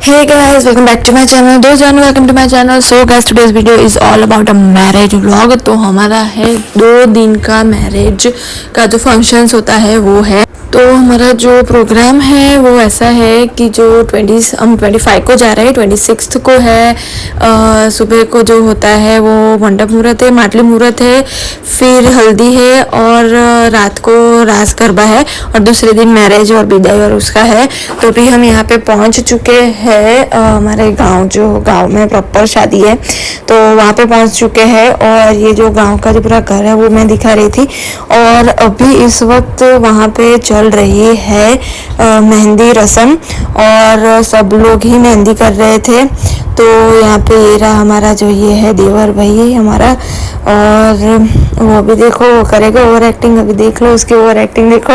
Hey guys, welcome back to my channel. Welcome to my channel. So guys, today's video is all about a marriage vlog. तो हमारा है 2 दिन का marriage का जो functions होता है वो है। तो हमारा जो प्रोग्राम है वो ऐसा है कि जो 25 को जा रहे हैं, 26 को है। सुबह को जो होता है वो मंडप मुहूर्त है, माटली मुहूर्त है, फिर हल्दी है और रात को रास गरबा है और दूसरे दिन मैरिज और विदाई और उसका है। तो अभी हम यहाँ पे पहुँच चुके हैं। हमारे गांव में प्रॉपर शादी है तो वहाँ पे पहुँच चुके हैं और ये जो गांव का जो पूरा घर है वो मैं दिखा रही थी। और अभी इस वक्त वहाँ पे चल रही है मेहंदी रस्म और सब लोग ही मेहंदी कर रहे थे। तो यहाँ पे ये रहा हमारा जो ये है देवर भाई हमारा, और वो भी देखो वो करेगा ओवर एक्टिंग। अभी देख लो उसकी ओवर एक्टिंग देखो।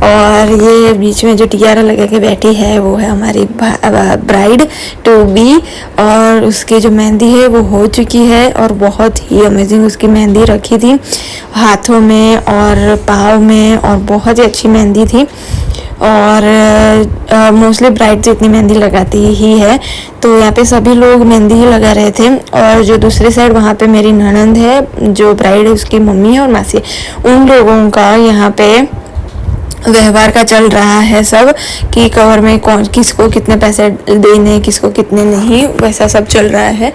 और ये बीच में जो टियारा लगा के बैठी है वो है हमारी ब्राइड टू बी, और उसकी जो मेहंदी है वो हो चुकी है और बहुत ही अमेजिंग उसकी मेहंदी रखी थी हाथों में और पाँव में, और बहुत ही अच्छी मेहंदी थी। और मोस्टली ब्राइड से इतनी मेहंदी लगाती ही है, तो यहाँ पे सभी लोग मेहंदी ही लगा रहे थे। और जो दूसरी साइड वहाँ पे मेरी ननंद है, जो ब्राइड है उसकी मम्मी है और मासी, उन लोगों का यहाँ पे व्यवहार का चल रहा है सब कि कवर में कौन किसको कितने पैसे देने, किसको कितने नहीं, वैसा सब चल रहा है।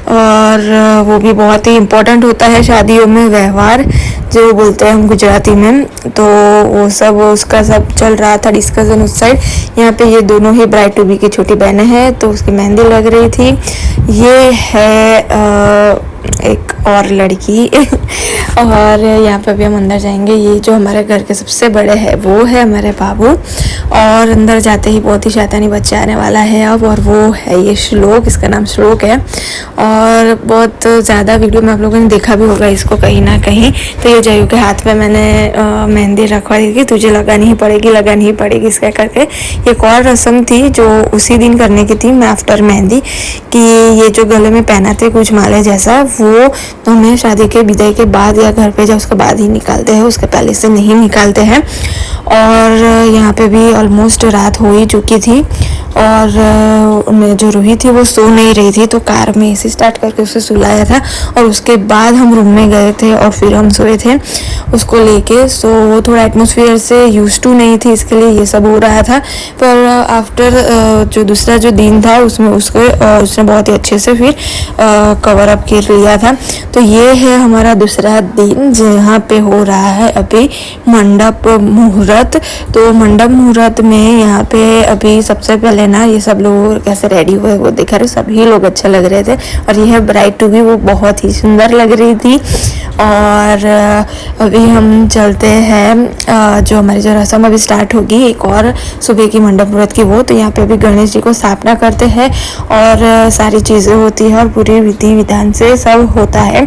और वो भी बहुत ही इम्पोर्टेंट होता है शादियों में, व्यवहार जो बोलते हैं हम गुजराती में। तो वो सब उसका सब चल रहा था डिस्कशन उस साइड। यहाँ पे ये दोनों ही ब्राइड टू बी की छोटी बहनें हैं तो उसकी मेहंदी लग रही थी। ये है एक और लड़की और यहाँ पे अभी हम अंदर जाएंगे। ये जो हमारे घर के सबसे बड़े हैं वो है हमारे बाबू, और अंदर जाते ही बहुत ही शैतानी बच्चा आने वाला है अब, और वो है ये श्लोक, इसका नाम श्लोक है। और बहुत ज़्यादा वीडियो में आप लोगों ने देखा भी होगा इसको कहीं ना कहीं। तो ये जयू के हाथ में मैंने मेहंदी रखवा दी थी, तुझे लगानी ही पड़ेगी इसका करके। ये एक और रस्म थी जो उसी दिन करने की थी, आफ्टर मेहंदी, कि ये जो गले में पहनाते कुछ माले जैसा, वो तो हमें शादी के विदाई के बाद या घर पे जाओ उसके बाद ही निकालते हैं, उसके पहले से नहीं निकालते हैं। और यहाँ पे भी ऑलमोस्ट रात हो ही चुकी थी और मैं जो रूही थी वो सो नहीं रही थी, तो कार में एसी स्टार्ट करके उसे सुलाया था और उसके बाद हम रूम में गए थे और फिर हम सोए थे उसको लेके। सो वो थोड़ा एटमॉस्फेयर से यूज्ड टू नहीं थी, इसके लिए ये सब हो रहा था। पर आफ्टर जो दूसरा जो दिन था उसमें उसने बहुत ही अच्छे से फिर कवर अप कर लिया था। तो ये है हमारा दूसरा दिन जहाँ पे हो रहा है अभी मंडप मुहूर्त। तो मंडप मुहूर्त में यहाँ पे अभी सबसे पहले ना ये सब लोग कैसे रेडी हुए वो दिखा रहे, सभी लोग अच्छे लग रहे थे। और यह ब्राइड टू बी वो बहुत ही सुंदर लग रही थी। और अभी हम चलते हैं, जो हमारी जो रस्म अभी स्टार्ट होगी एक और सुबह की मंडप मुहूर्त की वो। तो यहाँ पे अभी गणेश जी को स्थापना करते हैं और सारी चीज़ें होती है और पूरी विधि विधान से सब होता है।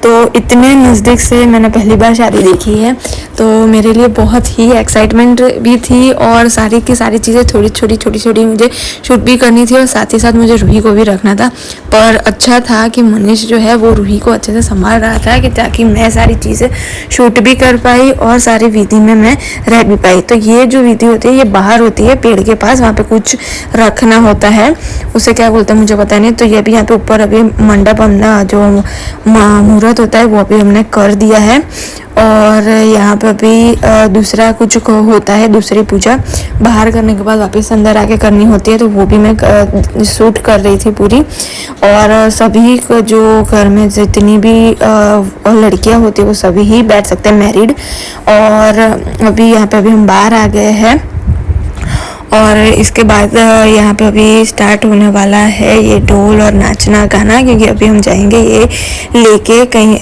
तो इतने नज़दीक से मैंने पहली बार शादी देखी है, तो मेरे लिए बहुत ही एक्साइटमेंट भी थी और सारी की सारी चीज़ें थोड़ी छोटी मुझे शूट भी करनी थी और साथ ही साथ मुझे रूही को भी रखना था। पर अच्छा था कि मनीष जो है वो रूही को अच्छे से संभाल रहा था कि ताकि मैं सारी चीज़ें शूट भी कर पाई और सारी विधि में मैं रह भी पाई। तो ये जो विधि होती है ये बाहर होती है पेड़ के पास, वहाँ पे कुछ रखना होता है, उसे क्या बोलते हैं मुझे पता नहीं। तो ये भी यहाँ पे ऊपर अभी मंडप हमने जो मुहूर्त होता है वो अभी हमने कर दिया है। और यहाँ पे अभी दूसरा कुछ होता है, दूसरी पूजा बाहर करने के बाद वापस अंदर आके करनी होती है, तो वो भी मैं शूट कर रही थी पूरी। और सभी जो घर में जितनी भी लड़कियां होती है वो सभी ही बैठ सकते हैं मैरिड। और अभी यहाँ पे अभी हम बाहर आ गए हैं और इसके बाद यहाँ पे अभी स्टार्ट होने वाला है ये ढोल और नाचना गाना, क्योंकि अभी हम जाएंगे ये लेके कहीं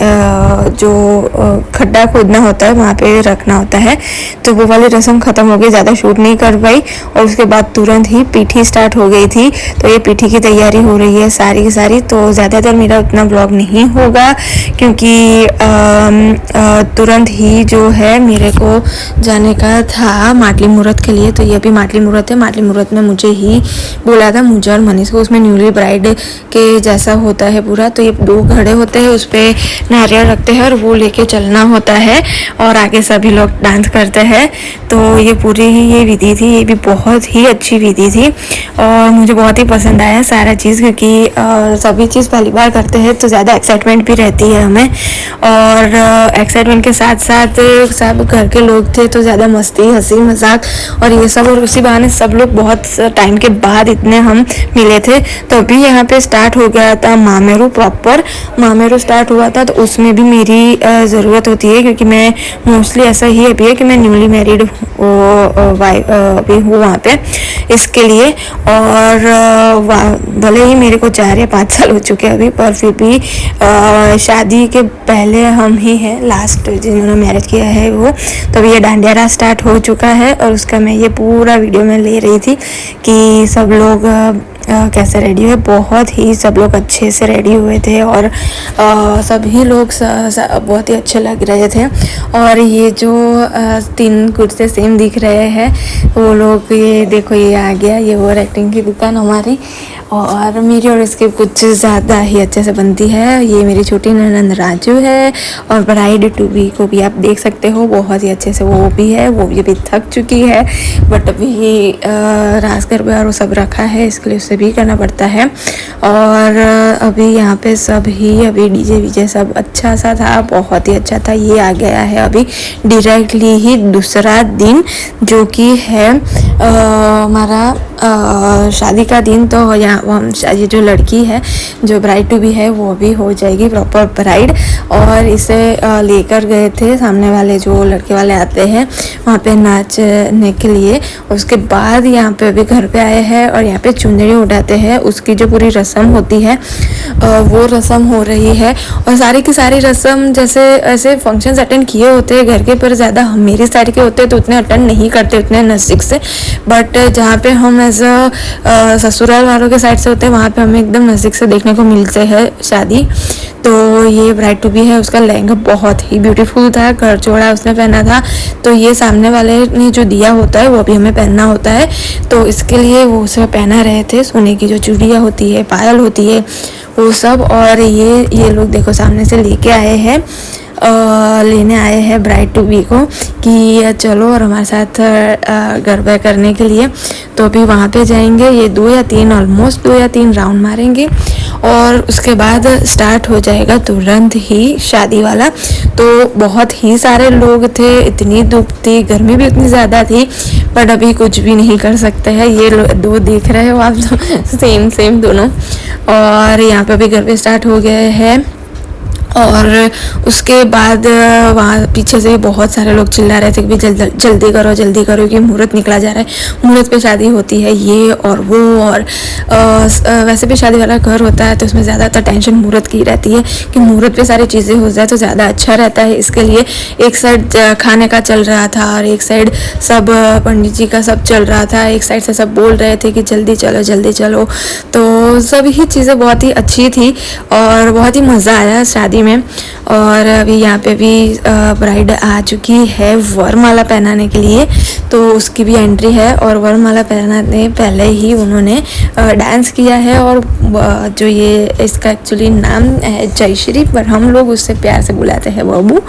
जो खड्डा खोदना होता है वहाँ पे रखना होता है। तो वो वाली रस्म ख़त्म हो गई, ज़्यादा शूट नहीं कर पाई। और उसके बाद तुरंत ही पीठी स्टार्ट हो गई थी, तो ये पीठी की तैयारी हो रही है सारी की सारी। तो ज़्यादातर मेरा उतना ब्लॉग नहीं होगा क्योंकि तुरंत ही जो है मेरे को जाने का था माटली मुहूर्त के लिए। तो ये अभी माटली मुहूर्त है, माटली मुहूर्त में मुझे ही बोला था, मुझे और मनीष को। उसमें न्यूली ब्राइड के जैसा होता है पूरा। तो ये 2 घड़े होते हैं, उस पर नारियल रखते हैं और वो लेके चलना होता है और आगे सभी लोग डांस करते हैं। तो ये पूरी ही ये विधि थी, ये भी बहुत ही अच्छी विधि थी और मुझे बहुत ही पसंद आया सारा चीज़, क्योंकि सभी चीज़ पहली बार करते हैं तो ज़्यादा एक्साइटमेंट भी रहती है हमें। और एक्साइटमेंट के साथ साथ सब घर के लोग थे तो ज़्यादा मस्ती, हंसी मजाक और ये सब। और उसी बहाने सब लोग बहुत टाइम के बाद इतने हम मिले थे। तो अभी यहाँ पे स्टार्ट हो गया था मामेरू, प्रॉपर मामेरू स्टार्ट हुआ था। तो उसमें भी मेरी ज़रूरत होती है, क्योंकि मैं मोस्टली ऐसा ही अभी है कि मैं न्यूली मैरिड अभी हूँ वहाँ पे इसके लिए। और भले ही मेरे को 4 या 5 साल हो चुके हैं अभी, पर फिर भी शादी के पहले हम ही हैं लास्ट जिन्होंने मैरिज किया है वो। तो अभी ये डांडिया रास स्टार्ट हो चुका है और उसका मैं ये पूरा वीडियो में ले रही थी कि सब लोग कैसे रेडी हुए। बहुत ही सब लोग अच्छे से रेडी हुए थे और सभी लोग बहुत ही अच्छे लग रहे थे। और ये जो 3 कुर्ते सेम दिख रहे हैं वो लोग, ये देखो ये आ गया, ये ओवर एक्टिंग की दुकान हमारी और मेरी और इसकी कुछ ज़्यादा ही अच्छे से बनती है। ये मेरी छोटी ननंद राजू है और ब्राइड टू बी को भी आप देख सकते हो, बहुत ही अच्छे से वो भी है। वो भी अभी थक चुकी है बट अभी रास गरबा और वो सब रखा है, इसके लिए उसे भी करना पड़ता है। और अभी यहाँ पे सब ही अभी डीजे वीजे सब अच्छा सा था, बहुत ही अच्छा था। ये आ गया है अभी डायरेक्टली ही दूसरा दिन, जो कि है हमारा शादी का दिन। तो यहाँ ये जो लड़की है जो ब्राइड टू बी है वो भी हो जाएगी प्रॉपर ब्राइड। और इसे लेकर गए थे सामने वाले जो लड़के वाले आते हैं वहाँ पे नाचने के लिए। उसके बाद यहाँ पे अभी घर पे आए हैं और यहाँ पे चुनरी उठाते हैं, उसकी जो पूरी रस्म होती है वो रस्म हो रही है। और सारी की सारी रस्म जैसे ऐसे फंक्शंस अटेंड किए होते हैं घर के, पर ज़्यादा मेरी साइड के होते हैं तो उतने अटेंड नहीं करते उतने नज़दीक से। बट जहाँ पे हम एज ससुराल वालों के साइड से होते हैं वहाँ पे हमें एकदम नज़दीक से देखने को मिलते हैं शादी। तो ये ब्राइड टू बी है, उसका लहंगा बहुत ही ब्यूटीफुल था, घर जोड़ा उसने पहना था। तो ये सामने वाले ने जो दिया होता है वो भी हमें पहनना होता है, तो इसके लिए वो उसे पहना रहे थे। सोने की जो चूड़ियाँ होती है, पायल होती है, वो सब। और ये लोग देखो सामने से लेके आए हैं, लेने आए हैं ब्राइड टू बी को कि चलो और हमारे साथ गरबा करने के लिए। तो अभी वहाँ पे जाएंगे, ये 2 या 3 ऑलमोस्ट 2 या 3 राउंड मारेंगे और उसके बाद स्टार्ट हो जाएगा तुरंत ही शादी वाला। तो बहुत ही सारे लोग थे, इतनी धूप थी, गर्मी भी इतनी ज़्यादा थी, बट अभी कुछ भी नहीं कर सकते हैं। ये 2 देख रहे हो आप सेम दोनों। और यहाँ पे अभी गरबे स्टार्ट हो गए हैं और उसके बाद वहाँ पीछे से बहुत सारे लोग चिल्ला रहे थे कि जल्दी करो कि मुहूर्त निकला जा रहा है, मुहूर्त पे शादी होती है ये और वो। और वैसे भी शादी वाला घर होता है तो उसमें ज़्यादातर टेंशन मुहूर्त की रहती है कि मुहूर्त पे सारी चीज़ें हो जाए तो ज़्यादा अच्छा रहता है। इसके लिए एक साइड खाने का चल रहा था और एक साइड सब पंडित जी का सब चल रहा था, एक साइड से सब बोल रहे थे कि जल्दी चलो। तो सभी ही चीज़ें बहुत ही अच्छी थी और बहुत ही मज़ा आया शादी में। और अभी यहाँ पे भी ब्राइड आ चुकी है वरमाला पहनाने के लिए, तो उसकी भी एंट्री है। और वरमाला पहनाने पहले ही उन्होंने डांस किया है। और जो ये इसका एक्चुअली नाम है जयश्री, पर हम लोग उससे प्यार से बुलाते हैं बबू।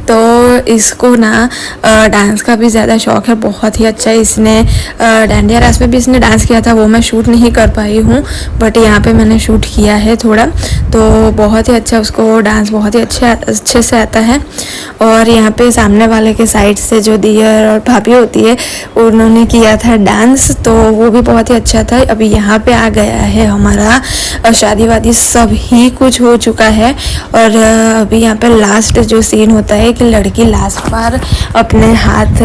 तो इसको ना डांस का भी ज़्यादा शौक है, बहुत ही अच्छा। इसने डांडिया रास में भी इसने डांस किया था, वो मैं शूट नहीं कर पाई हूँ, बट यहाँ पे मैंने शूट किया है थोड़ा। तो बहुत ही अच्छा, उसको डांस बहुत ही अच्छे से आता है। और यहाँ पे सामने वाले के साइड से जो दियर और भाभी होती है उन्होंने किया था डांस, तो वो भी बहुत ही अच्छा था। अभी यहाँ पे आ गया है हमारा शादी वादी सब ही कुछ हो चुका है। और अभी यहाँ पे लास्ट जो सीन होता है कि लड़की लास्ट बार अपने हाथ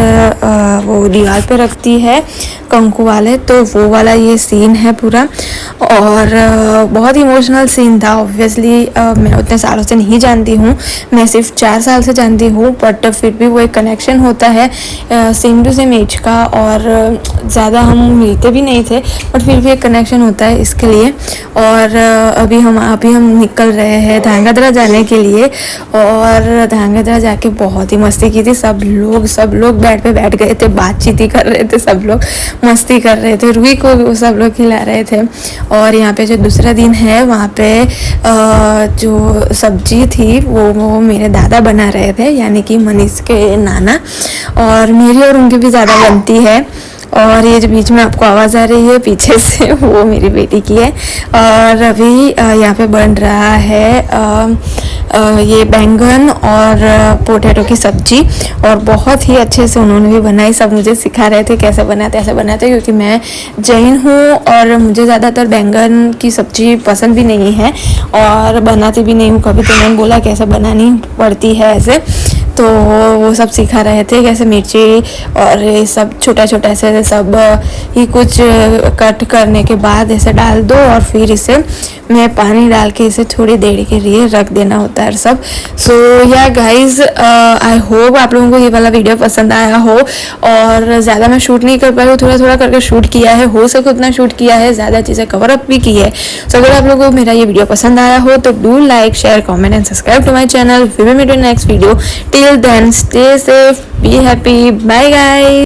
वो दीवार पे रखती है कंकु वाले, तो वो वाला ये सीन है पूरा। और बहुत इमोशनल सीन था। ऑब्वियसली मैं उतने सालों से नहीं जानती हूँ हूँ, मैं सिर्फ 4 साल से जानती हूँ, बट फिर भी वो एक कनेक्शन होता है सेम टू सेम एज का, और ज़्यादा हम मिलते भी नहीं थे, बट फिर भी एक कनेक्शन होता है इसके लिए। और अभी हम निकल रहे हैं ध्रांगध्रा जाने के लिए, और ध्रांगध्रा जाके बहुत ही मस्ती की थी। सब लोग बेड पे बैठ गए थे, बातचीत ही कर रहे थे, सब लोग मस्ती कर रहे थे, रूही को सब लोग खिला रहे थे। और यहाँ पे जो दूसरा दिन है वहाँ पे जो सब्जी थी वो मेरे दादा बना रहे थे, यानी कि मनीष के नाना, और मेरी और उनकी भी ज़्यादा बनती है। और ये जो बीच में आपको आवाज़ आ रही है पीछे से वो मेरी बेटी की है। और अभी यहाँ पे बन रहा है ये बैंगन और पोटैटो की सब्जी, और बहुत ही अच्छे से उन्होंने भी बनाई। सब मुझे सिखा रहे थे कैसे बनाते क्योंकि मैं जैन हूँ और मुझे ज़्यादातर बैंगन की सब्जी पसंद भी नहीं है और बनाती भी नहीं हूँ कभी, तो मैंने बोला कैसे बनानी पड़ती है ऐसे, तो वो सब सिखा रहे थे कैसे मिर्ची और ये सब छोटा ऐसे सब ही कुछ कट करने के बाद ऐसे डाल दो, और फिर इसे मैं पानी डाल के इसे थोड़ी देर के लिए रख देना होता है सब। सो या गाइज, आई होप आप लोगों को ये वाला वीडियो पसंद आया हो। और ज़्यादा मैं शूट नहीं कर पाई हूँ, थोड़ा करके शूट किया है, हो सके उतना शूट किया है, ज़्यादा चीज़ें कवर अप भी की है। सो अगर आप लोगों को मेरा ये वीडियो पसंद आया हो तो do like, share, comment and subscribe to my channel. We will meet in next video. Till then, stay safe, be happy, bye guys.